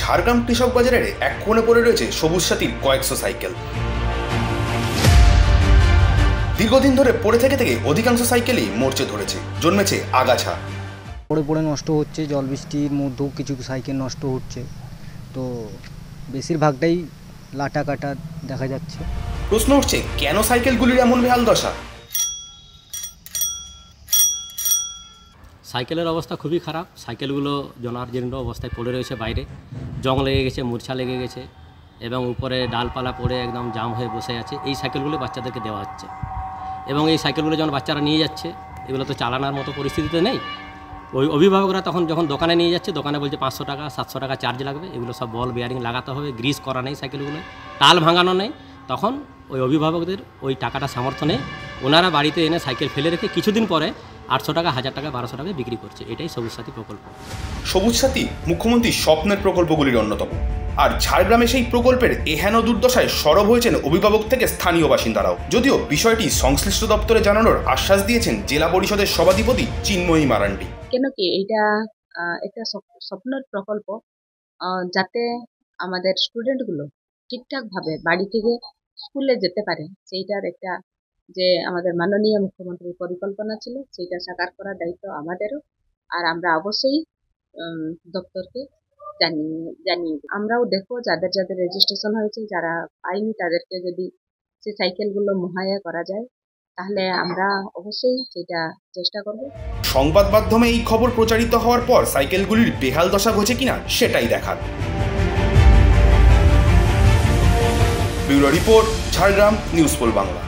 ঝাড়গ্রাম কৃষক বাজারের এক কোণে পড়ে রয়েছে সবুজ সাথীর কয়েকশো সাইকেল। দীর্ঘদিন ধরে পড়ে থেকে অধিকাংশ সাইকেলই মরচে ধরেছে, জন্মেছে আগাছা। পড়ে পড়ে নষ্ট হচ্ছে, জল বৃষ্টির মধ্যেও কিছু সাইকেল নষ্ট হচ্ছে, তো বেশিরভাগটাই লাটা কাটা দেখা যাচ্ছে। প্রশ্ন উঠছে, কেন সাইকেলগুলির এমন বেহাল দশা? সাইকেলের অবস্থা খুবই খারাপ। সাইকেলগুলো জনার্জীর্ণ অবস্থায় পড়ে রয়েছে, বাইরে জং লেগে গেছে, মূর্ছা লেগে গেছে এবং উপরে ডালপালা পড়ে একদম জাম হয়ে বসে আছে। এই সাইকেলগুলো বাচ্চাদেরকে দেওয়া হচ্ছে এবং এই সাইকেলগুলো যখন বাচ্চারা নিয়ে যাচ্ছে, এগুলো তো চালানোর মতো পরিস্থিতিতে নেই। ওই অভিভাবকরা তখন যখন দোকানে নিয়ে যাচ্ছে, দোকানে বলছে 500 টাকা 700 টাকা চার্জ লাগবে, এগুলো সব বল বেয়ারিং লাগাতে হবে, গ্রিস করা নেই সাইকেলগুলো, টাল ভাঙানো নেই। তখন ওই অভিভাবকদের ওই টাকাটা সামর্থ্য নেই, ওনারা বাড়িতে এনে সাইকেল ফেলে রেখে কিছুদিন পরে 800 টাকা 1000 টাকা 1200 টাকায় বিক্রি করছে। এটাই সবুজ সাথী প্রকল্প। সবুজ সাথী মুখ্যমন্ত্রীর স্বপ্নের প্রকল্পগুলির অন্যতম। আর ঝাড়গ্রামে সেই প্রকল্পের এহেন দুর্দশায় সরব হয়েছেন অভিভাবক থেকে স্থানীয় বাসিন্দারাও। যদিও বিষয়টি সংশ্লিষ্ট দপ্তরে জানানোর আশ্বাস দিয়েছেন জেলা পরিষদের সভাধিপতি চিন্ময়ী মারান্ডি। কেন কি এটা একটা স্বপ্নের প্রকল্প, যাতে আমাদের স্টুডেন্টগুলো ঠিকঠাকভাবে বাড়ি থেকে স্কুলে যেতে পারে, সেইটার একটা যে আমাদের মাননীয় মুখ্যমন্ত্রীর পরিকল্পনা ছিল, সেইটা সাকার করার দায়িত্ব আমাদেরও। আর আমরা অবশ্যই দপ্তরকে জানিয়ে আমরাও দেখো যাদের যাদের রেজিস্ট্রেশন হয়েছে, যারা পাইনি তাদেরকে যদি সেই সাইকেলগুলো মুহৈয়া করা যায়, তাহলে আমরা অবশ্যই সেটা চেষ্টা করব। সংবাদ মাধ্যমে এই খবর প্রচারিত হওয়ার পর সাইকেলগুলির বেহাল দশা ঘটে কিনা সেটাই দেখার। Bureau report, Jhargram news pole Bangla.